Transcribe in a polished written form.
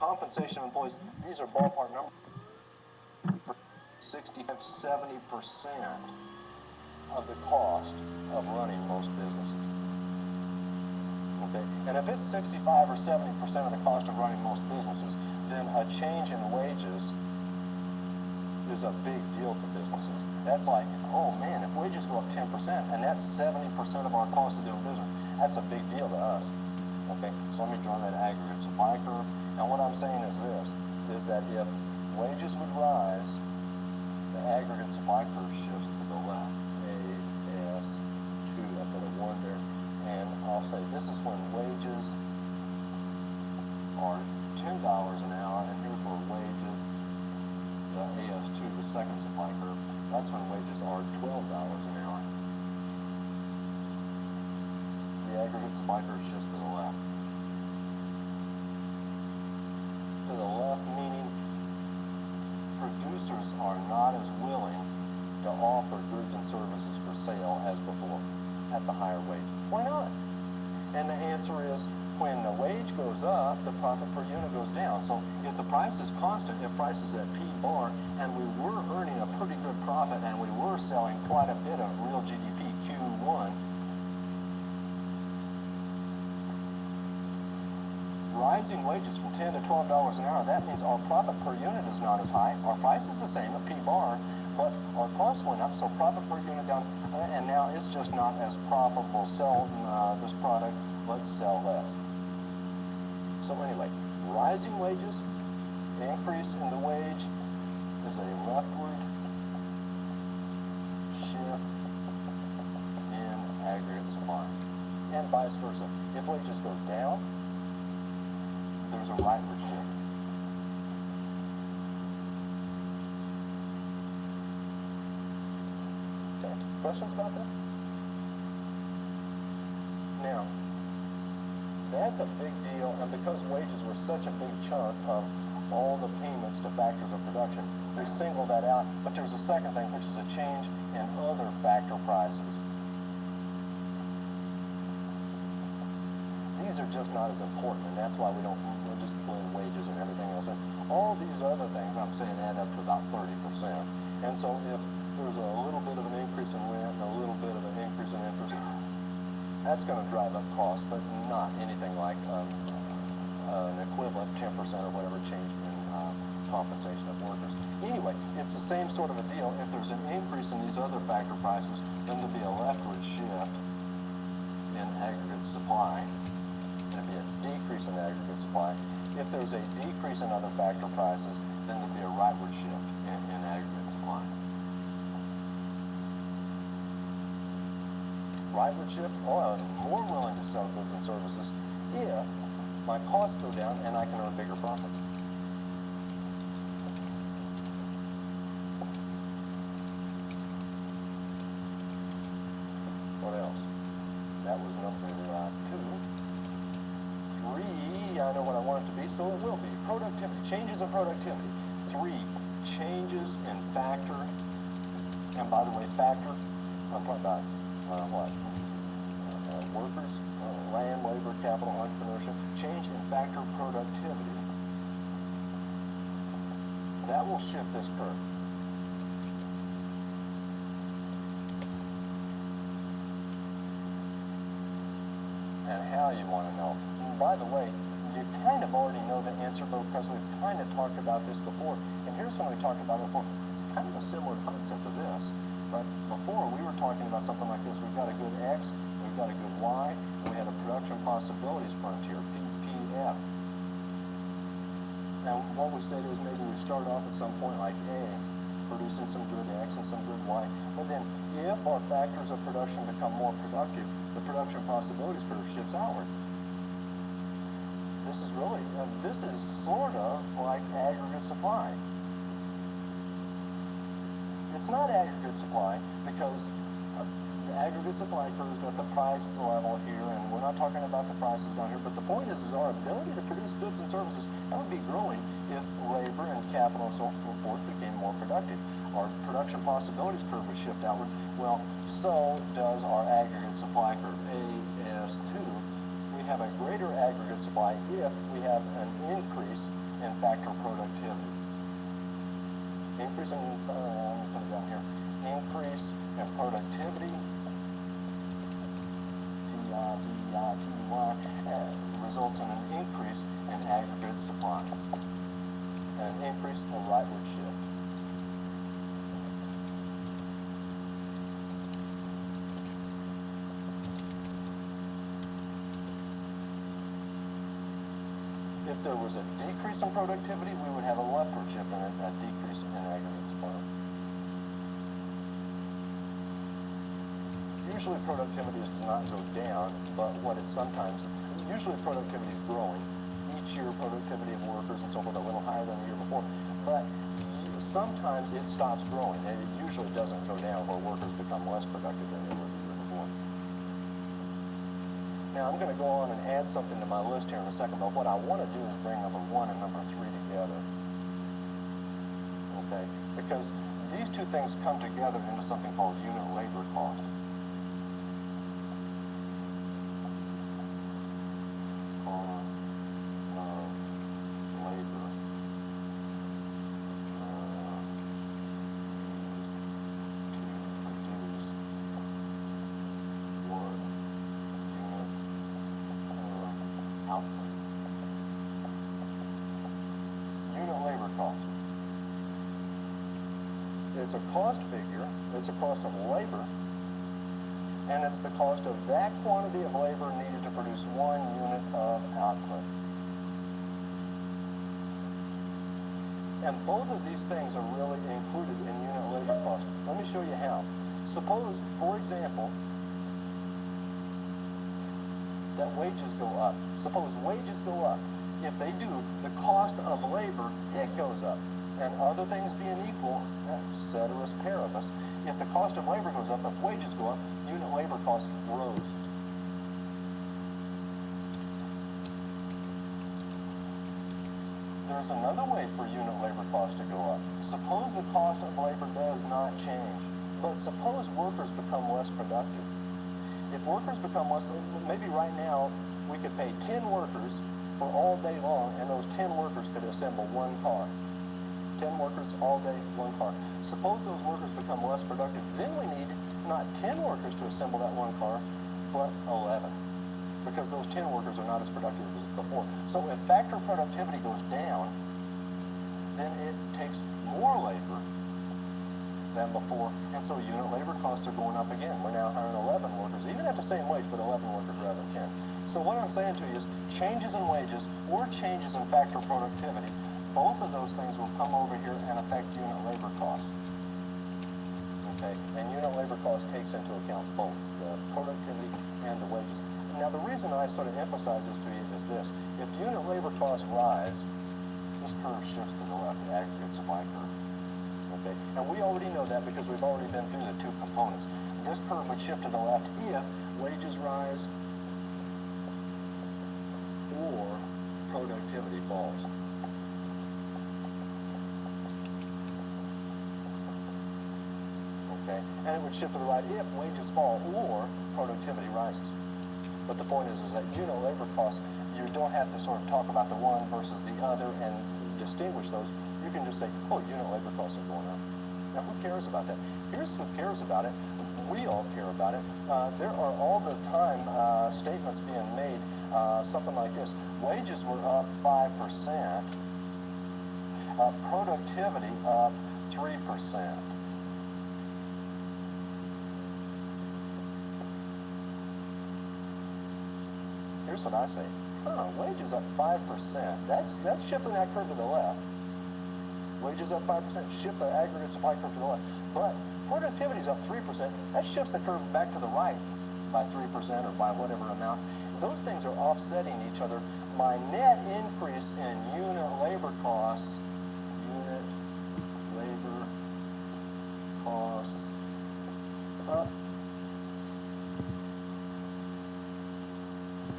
compensation of employees, these are ballpark numbers, 65–70% of the cost of running most businesses. Okay? And if it's 65 or 70% of the cost of running most businesses, then a change in wages is a big deal to businesses. That's like, oh man, if wages go up 10% and that's 70% of our cost of doing business, that's a big deal to us. Okay, so let me draw that aggregate supply curve. And what I'm saying is this, is that if wages would rise, the aggregate supply curve shifts to the left. AS2, I put a 1 there. And I'll say this is when wages are $10 an hour, and here's where wages, the AS2, the second supply curve, that's when wages are $12 an hour. The aggregate supply curve shifts to the left. To the left meaning producers are not as willing to offer goods and services for sale as before at the higher wage. Why not? And the answer is, when the wage goes up, the profit per unit goes down. So if the price is constant, if price is at P bar, and we were earning a pretty good profit and we were selling quite a bit of real GDP Q1, rising wages from $10 to $12 an hour, that means our profit per unit is not as high. Our price is the same at P bar, but our cost went up, so profit per unit down, and now it's just not as profitable selling this product. Let's sell less. So anyway, rising wages, increase in the wage is a leftward shift in aggregate supply, and vice versa. If wages go down, there's a rightward shift. Okay, questions about this? Now, that's a big deal, and because wages were such a big chunk of all the payments to factors of production, they singled that out. But there's a second thing, which is a change in other factor prices. These are just not as important, and that's why we'll just blend wages and everything else. And all these other things, I'm saying, add up to about 30%. And so if there's a little bit of an increase in rent and a little bit of an increase in interest, that's going to drive up costs, but not anything like an equivalent 10% or whatever change in compensation of workers. Anyway, it's the same sort of a deal. If there's an increase in these other factor prices, then there'll be a leftward shift in aggregate supply. There'll be a decrease in aggregate supply. If there's a decrease in other factor prices, then there'll be a rightward shift in aggregate supply. Rightward shift, oh, I'm more willing to sell goods and services if my costs go down and I can earn bigger profits. What else? That was number 2. 3, I know what I want it to be, so it will be. Productivity, changes in productivity. 3, changes in factor. And by the way, factor, I'm talking about what? Workers, land, labor, capital, entrepreneurship, change in factor productivity. That will shift this curve. And how you want to know. And by the way, you kind of already know the answer, but because we've kind of talked about this before, and here's when we talked about it before. It's kind of a similar concept to this, but before we were talking about something like this. We've got a good X, we've got a good Y, and we had a production possibilities frontier, PPF. Now, what we said is maybe we start off at some point like A, producing some good X and some good Y, but then if our factors of production become more productive, the production possibilities curve shifts outward. This is really, this is sort of like aggregate supply. It's not aggregate supply because the aggregate supply curve's got the price level here, and we're not talking about the prices down here, but the point is our ability to produce goods and services, that would be growing if labor and capital and so forth became more productive. Our production possibilities curve would shift outward. Well, so does our aggregate supply curve, AS2. We have a greater aggregate aggregate supply if we have an increase in factor productivity. Increase in, let me put it down here, increase in productivity, results in an increase in aggregate supply, and an increase in rightward shift. If there was a decrease in productivity, we would have a leftward shift and a decrease in aggregate supply. Usually productivity does not go down, but what it sometimes, usually productivity is growing. Each year productivity of workers and so forth a little higher than the year before, but sometimes it stops growing, and it usually doesn't go down where workers become less productive than they were the year before. Now I'm going to go on and add something to my list here in a second, but what I want to do is bring number 1 and number 3 together. Okay, because these two things come together into something called unit labor cost. Cost of labor used to produce 1 unit of output. Unit labor cost. It's a cost figure, it's a cost of labor, and it's the cost of that quantity of labor needed to produce 1 unit of output. And both of these things are really included in unit labor cost. Let me show you how. Suppose, for example, that wages go up. Suppose wages go up. If they do, the cost of labor, it goes up. And other things being equal, ceteris paribus, if the cost of labor goes up, if wages go up, unit labor cost rose. There's another way for unit labor cost to go up. Suppose the cost of labor does not change, but suppose workers become less productive. If workers become less, maybe right now we could pay 10 workers for all day long, and those 10 workers could assemble 1 car. 10 workers all day, 1 car. Suppose those workers become less productive. Then we need not 10 workers to assemble that 1 car, but 11. Because those 10 workers are not as productive as before. So if factor productivity goes down, then it takes more labor than before. And so unit labor costs are going up again. We're now hiring 11 workers, even at the same wage, but 11 workers rather than 10. So what I'm saying to you is changes in wages or changes in factor productivity, both of those things will come over here and affect unit labor costs. Okay, and unit labor cost takes into account both the productivity and the wages. Now the reason I sort of emphasize this to you is this: if unit labor costs rise, this curve shifts to the left, the aggregate supply curve. Okay, and we already know that because we've already been through the 2 components. This curve would shift to the left if wages rise or productivity falls. Okay, and it would shift to the right if wages fall or productivity rises. But the point is that unit labor costs, you don't have to sort of talk about the one versus the other and distinguish those. You can just say, oh, unit labor costs are going up. Now, who cares about that? Here's who cares about it. We all care about it. There are all the time statements being made, something like this. Wages were up 5%, productivity up 3%. Here's what I say. Wages up 5%. That's shifting that curve to the left. Wages up 5%, shift the aggregate supply curve to the left. But productivity is up 3%. That shifts the curve back to the right by 3% or by whatever amount. Those things are offsetting each other. My net increase in unit labor costs